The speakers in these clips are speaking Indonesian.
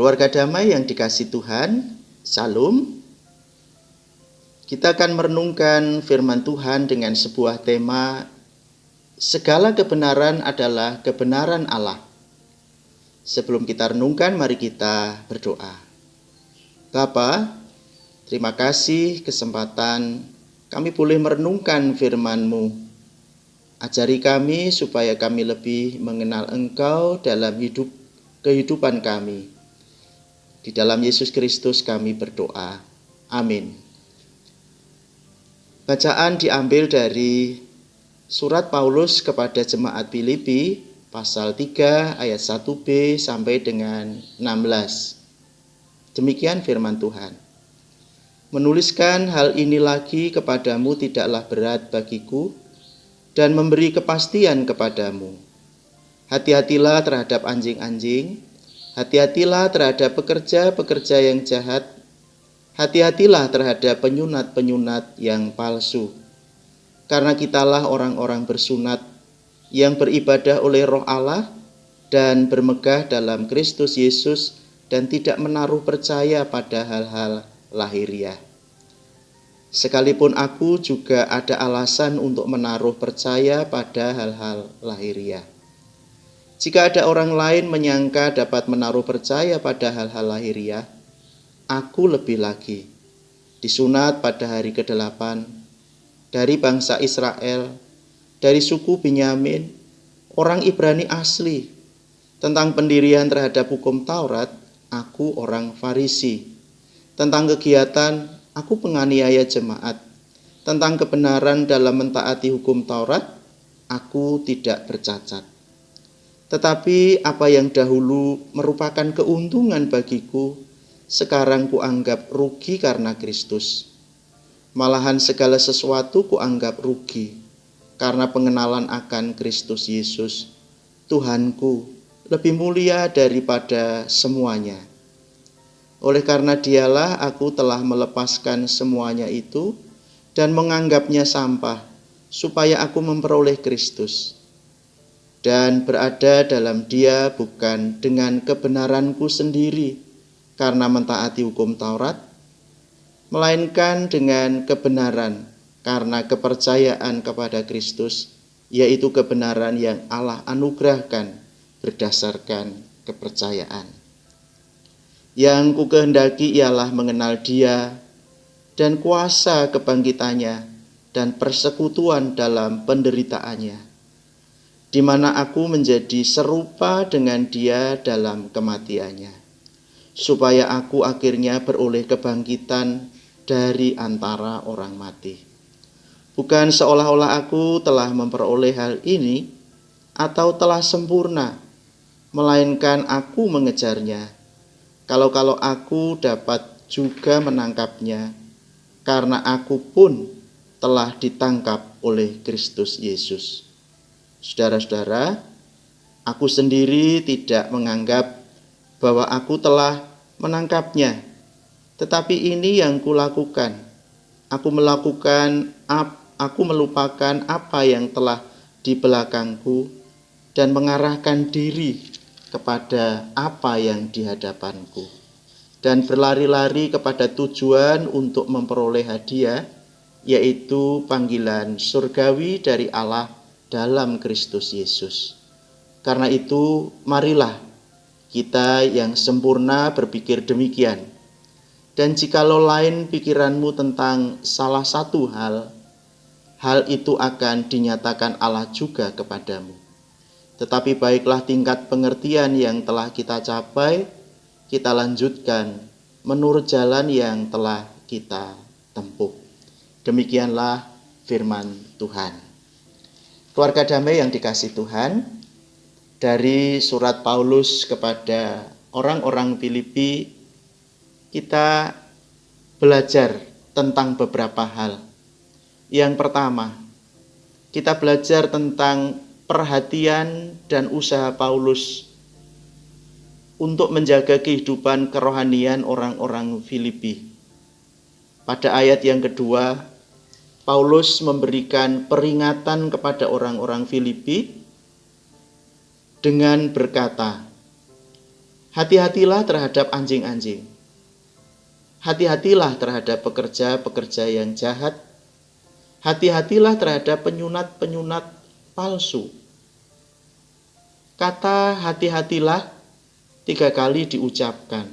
Keluarga damai yang dikasihi Tuhan, Shalom. Kita akan merenungkan firman Tuhan dengan sebuah tema, segala kebenaran adalah kebenaran Allah. Sebelum kita renungkan, mari kita berdoa. Bapa, terima kasih kesempatan kami boleh merenungkan firman-Mu. Ajari kami supaya kami lebih mengenal Engkau dalam kehidupan kami. Di dalam Yesus Kristus kami berdoa. Amin. Bacaan diambil dari surat Paulus kepada jemaat Filipi, pasal 3 ayat 1b sampai dengan 16. Demikian firman Tuhan. Menuliskan hal ini lagi kepadamu tidaklah berat bagiku, dan memberi kepastian kepadamu. Hati-hatilah terhadap anjing-anjing, hati-hatilah terhadap pekerja-pekerja yang jahat, hati-hatilah terhadap penyunat-penyunat yang palsu. Karena kitalah orang-orang bersunat yang beribadah oleh Roh Allah dan bermegah dalam Kristus Yesus dan tidak menaruh percaya pada hal-hal lahiriah. Sekalipun aku juga ada alasan untuk menaruh percaya pada hal-hal lahiriah. Jika ada orang lain menyangka dapat menaruh percaya pada hal-hal lahiriah, aku lebih lagi. Disunat pada hari ke-8, dari bangsa Israel, dari suku Benyamin, orang Ibrani asli. Tentang pendirian terhadap hukum Taurat, aku orang Farisi. Tentang kegiatan, aku penganiaya jemaat. Tentang kebenaran dalam mentaati hukum Taurat, aku tidak bercacat. Tetapi apa yang dahulu merupakan keuntungan bagiku, sekarang kuanggap rugi karena Kristus. Malahan segala sesuatu kuanggap rugi, karena pengenalan akan Kristus Yesus, Tuhanku, lebih mulia daripada semuanya. Oleh karena Dialah aku telah melepaskan semuanya itu dan menganggapnya sampah, supaya aku memperoleh Kristus dan berada dalam Dia bukan dengan kebenaranku sendiri karena mentaati hukum Taurat, melainkan dengan kebenaran karena kepercayaan kepada Kristus, yaitu kebenaran yang Allah anugerahkan berdasarkan kepercayaan. Yang kukehendaki ialah mengenal Dia dan kuasa kebangkitannya dan persekutuan dalam penderitaannya, di mana aku menjadi serupa dengan Dia dalam kematiannya, supaya aku akhirnya beroleh kebangkitan dari antara orang mati. Bukan seolah-olah aku telah memperoleh hal ini atau telah sempurna, melainkan aku mengejarnya, kalau aku dapat juga menangkapnya, karena aku pun telah ditangkap oleh Kristus Yesus. Saudara-saudara, aku sendiri tidak menganggap bahwa aku telah menangkapnya, tetapi ini yang kulakukan. Aku melupakan apa yang telah di belakangku dan mengarahkan diri kepada apa yang di hadapanku, dan berlari-lari kepada tujuan untuk memperoleh hadiah, yaitu panggilan surgawi dari Allah dalam Kristus Yesus. Karena itu, marilah kita yang sempurna berpikir demikian. Dan jikalau lain pikiranmu tentang salah satu hal itu akan dinyatakan Allah juga kepadamu. Tetapi baiklah tingkat pengertian yang telah kita capai, kita lanjutkan menurut jalan yang telah kita tempuh. Demikianlah firman Tuhan. Keluarga damai yang dikasihi Tuhan, dari surat Paulus kepada orang-orang Filipi, kita belajar tentang beberapa hal. Yang pertama, kita belajar tentang perhatian dan usaha Paulus untuk menjaga kehidupan kerohanian orang-orang Filipi. Pada ayat yang kedua, Paulus memberikan peringatan kepada orang-orang Filipi dengan berkata, Hati-hatilah terhadap anjing-anjing. Hati-hatilah terhadap pekerja-pekerja yang jahat. Hati-hatilah terhadap penyunat-penyunat palsu. Kata hati-hatilah 3 kali diucapkan.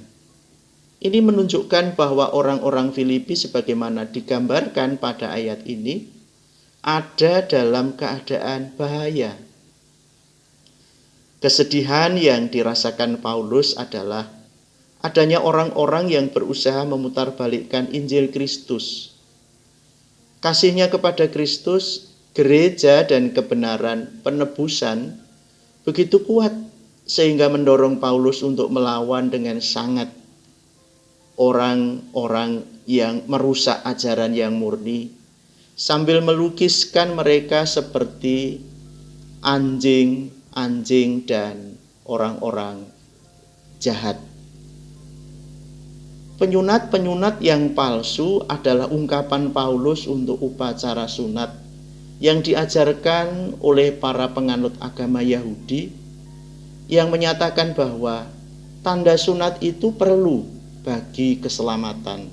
Ini menunjukkan bahwa orang-orang Filipi sebagaimana digambarkan pada ayat ini ada dalam keadaan bahaya. Kesedihan yang dirasakan Paulus adalah adanya orang-orang yang berusaha memutarbalikkan Injil Kristus. Kasihnya kepada Kristus, gereja dan kebenaran penebusan begitu kuat sehingga mendorong Paulus untuk melawan dengan sangat orang-orang yang merusak ajaran yang murni, sambil melukiskan mereka seperti anjing dan orang-orang jahat. Penyunat-penyunat yang palsu adalah ungkapan Paulus untuk upacara sunat yang diajarkan oleh para penganut agama Yahudi, yang menyatakan bahwa tanda sunat itu perlu bagi keselamatan.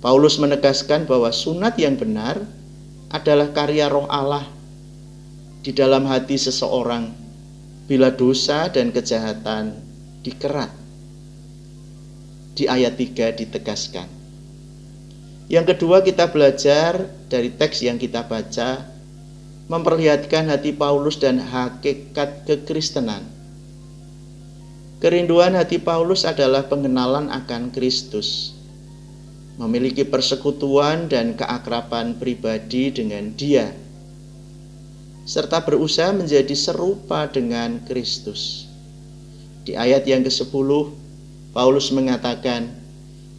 Paulus menegaskan bahwa sunat yang benar adalah karya Roh Allah di dalam hati seseorang bila dosa dan kejahatan dikerat. Di ayat 3 ditegaskan. Yang kedua, kita belajar dari teks yang kita baca memperlihatkan hati Paulus dan hakikat kekristenan. Kerinduan hati Paulus adalah pengenalan akan Kristus, memiliki persekutuan dan keakraban pribadi dengan Dia, serta berusaha menjadi serupa dengan Kristus. Di ayat yang ke-10, Paulus mengatakan,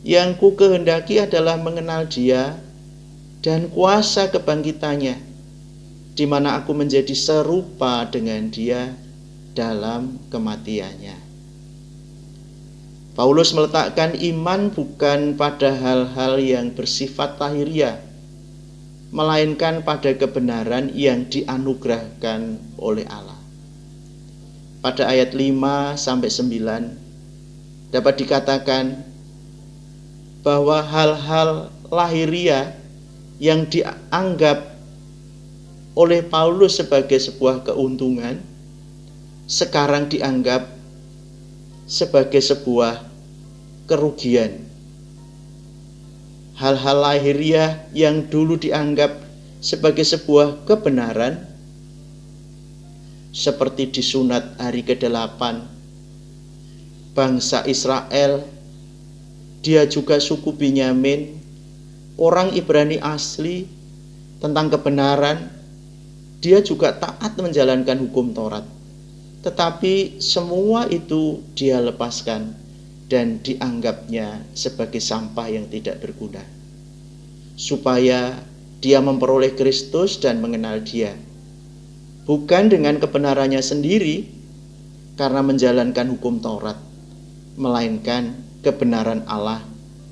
"Yang ku kehendaki adalah mengenal Dia dan kuasa kebangkitannya, di mana aku menjadi serupa dengan Dia dalam kematiannya." Paulus meletakkan iman bukan pada hal-hal yang bersifat lahiriah, melainkan pada kebenaran yang dianugerahkan oleh Allah. Pada ayat 5-9 dapat dikatakan bahwa hal-hal lahiriah yang dianggap oleh Paulus sebagai sebuah keuntungan sekarang dianggap sebagai sebuah kerugian. Hal-hal lahiriah yang dulu dianggap sebagai sebuah kebenaran, seperti disunat hari ke-8 bangsa Israel, dia juga suku Binyamin, orang Ibrani asli, tentang kebenaran, dia juga taat menjalankan hukum Taurat. Tetapi semua itu dia lepaskan dan dianggapnya sebagai sampah yang tidak berguna, supaya dia memperoleh Kristus dan mengenal Dia, bukan dengan kebenarannya sendiri karena menjalankan hukum Taurat, melainkan kebenaran Allah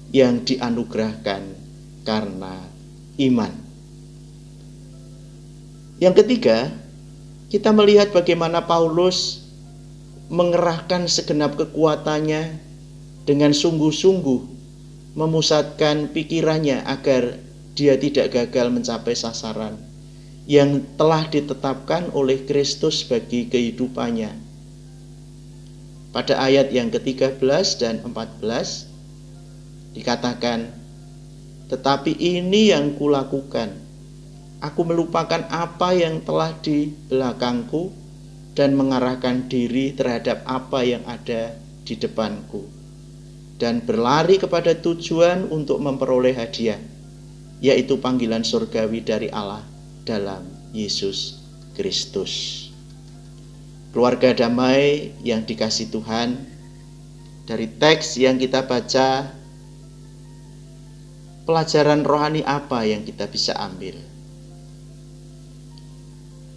yang dianugerahkan karena iman. Yang ketiga, kita melihat bagaimana Paulus mengerahkan segenap kekuatannya dengan sungguh-sungguh memusatkan pikirannya agar dia tidak gagal mencapai sasaran yang telah ditetapkan oleh Kristus bagi kehidupannya. Pada ayat yang ke-13 dan 14 dikatakan, "Tetapi ini yang kulakukan, aku melupakan apa yang telah di belakangku dan mengarahkan diri terhadap apa yang ada di depanku, dan berlari kepada tujuan untuk memperoleh hadiah, yaitu panggilan surgawi dari Allah dalam Yesus Kristus." Keluarga damai yang dikasihi Tuhan, dari teks yang kita baca, pelajaran rohani apa yang kita bisa ambil?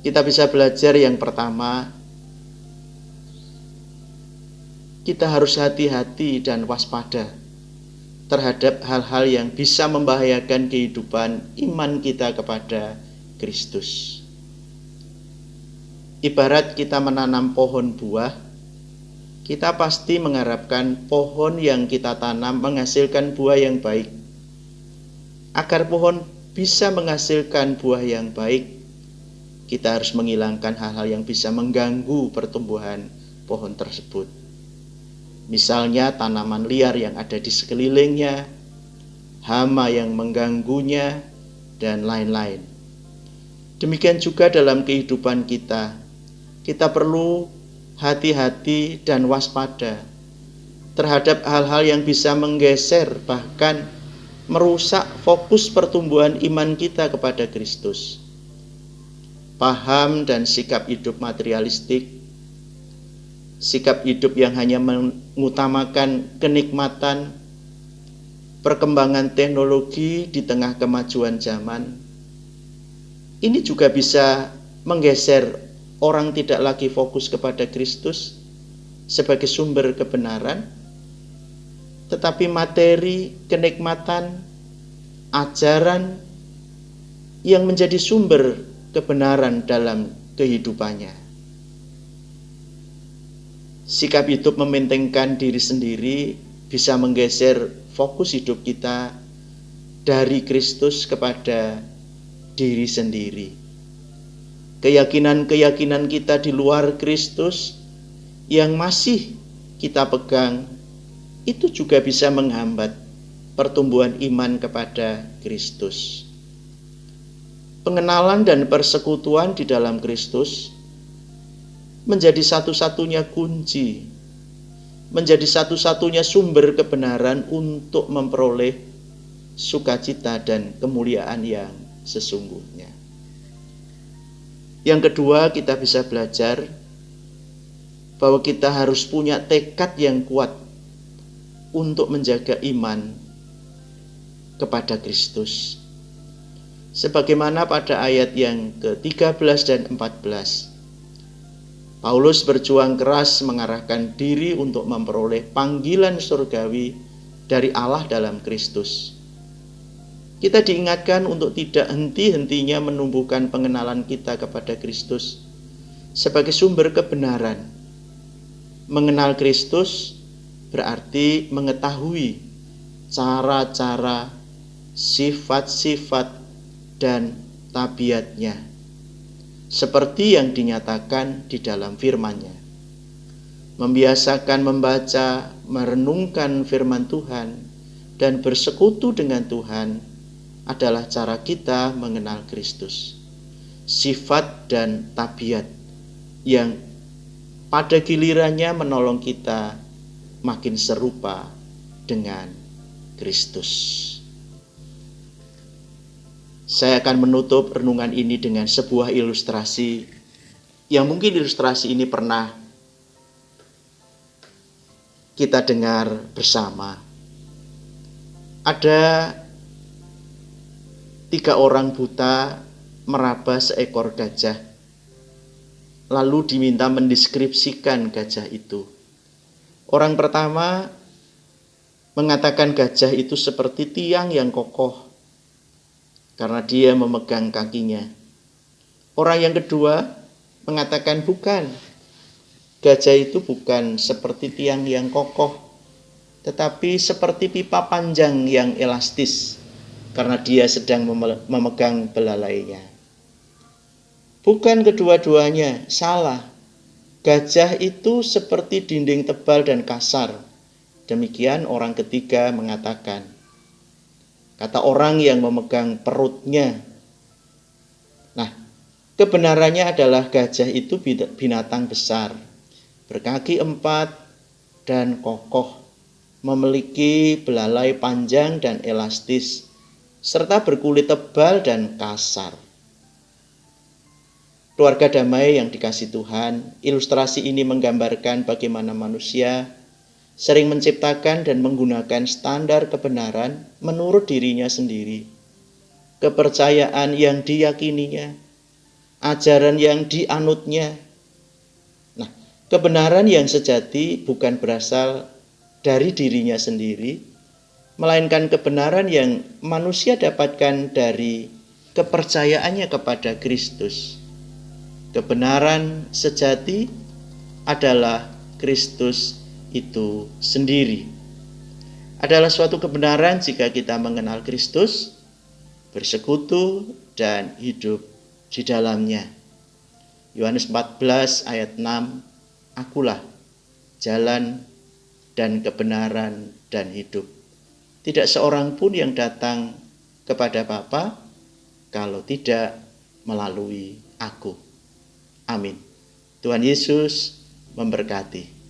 Kita bisa belajar yang pertama, kita harus hati-hati dan waspada terhadap hal-hal yang bisa membahayakan kehidupan iman kita kepada Kristus. Ibarat kita menanam pohon buah, kita pasti mengharapkan pohon yang kita tanam menghasilkan buah yang baik. Agar pohon bisa menghasilkan buah yang baik, kita harus menghilangkan hal-hal yang bisa mengganggu pertumbuhan pohon tersebut. Misalnya tanaman liar yang ada di sekelilingnya, hama yang mengganggunya, dan lain-lain. Demikian juga dalam kehidupan kita. Kita perlu hati-hati dan waspada terhadap hal-hal yang bisa menggeser, bahkan merusak fokus pertumbuhan iman kita kepada Kristus. Paham dan sikap hidup materialistik, sikap hidup yang hanya mengutamakan kenikmatan, perkembangan teknologi di tengah kemajuan zaman, ini juga bisa menggeser orang tidak lagi fokus kepada Kristus sebagai sumber kebenaran, tetapi materi, kenikmatan, ajaran yang menjadi sumber kebenaran dalam kehidupannya. Sikap hidup mementingkan diri sendiri bisa menggeser fokus hidup kita dari Kristus kepada diri sendiri. Keyakinan-keyakinan kita di luar Kristus yang masih kita pegang, itu juga bisa menghambat pertumbuhan iman kepada Kristus. Pengenalan dan persekutuan di dalam Kristus menjadi satu-satunya kunci, menjadi satu-satunya sumber kebenaran untuk memperoleh sukacita dan kemuliaan yang sesungguhnya. Yang kedua, kita bisa belajar bahwa kita harus punya tekad yang kuat untuk menjaga iman kepada Kristus. Sebagaimana pada ayat yang ke-13 dan 14, Paulus berjuang keras mengarahkan diri untuk memperoleh panggilan surgawi dari Allah dalam Kristus. Kita diingatkan untuk tidak henti-hentinya menumbuhkan pengenalan kita kepada Kristus sebagai sumber kebenaran. Mengenal Kristus berarti mengetahui cara-cara, sifat-sifat, dan tabiatnya, seperti yang dinyatakan di dalam firman-Nya. Membiasakan membaca, merenungkan firman Tuhan, dan bersekutu dengan Tuhan adalah cara kita mengenal Kristus. Sifat dan tabiat yang pada gilirannya menolong kita makin serupa dengan Kristus. Saya akan menutup renungan ini dengan sebuah ilustrasi yang mungkin ilustrasi ini pernah kita dengar bersama. Ada 3 orang buta meraba seekor gajah, lalu diminta mendeskripsikan gajah itu. Orang pertama mengatakan gajah itu seperti tiang yang kokoh karena dia memegang kakinya. Orang yang kedua mengatakan bukan, gajah itu bukan seperti tiang yang kokoh, tetapi seperti pipa panjang yang elastis karena dia sedang memegang belalainya. Bukan kedua-duanya, salah. Gajah itu seperti dinding tebal dan kasar. Demikian orang ketiga mengatakan. Kata orang yang memegang perutnya. Nah, kebenarannya adalah gajah itu binatang besar, berkaki 4 dan kokoh, memiliki belalai panjang dan elastis, serta berkulit tebal dan kasar. Keluarga damai yang dikasihi Tuhan, ilustrasi ini menggambarkan bagaimana manusia sering menciptakan dan menggunakan standar kebenaran menurut dirinya sendiri, kepercayaan yang diyakininya, ajaran yang dianutnya. Nah, kebenaran yang sejati bukan berasal dari dirinya sendiri, melainkan kebenaran yang manusia dapatkan dari kepercayaannya kepada Kristus. Kebenaran sejati adalah Kristus itu sendiri. Adalah suatu kebenaran jika kita mengenal Kristus, bersekutu dan hidup di dalamnya. Yohanes 14 ayat 6, akulah jalan dan kebenaran dan hidup. Tidak seorang pun yang datang kepada Bapa kalau tidak melalui aku. Amin. Tuhan Yesus memberkati.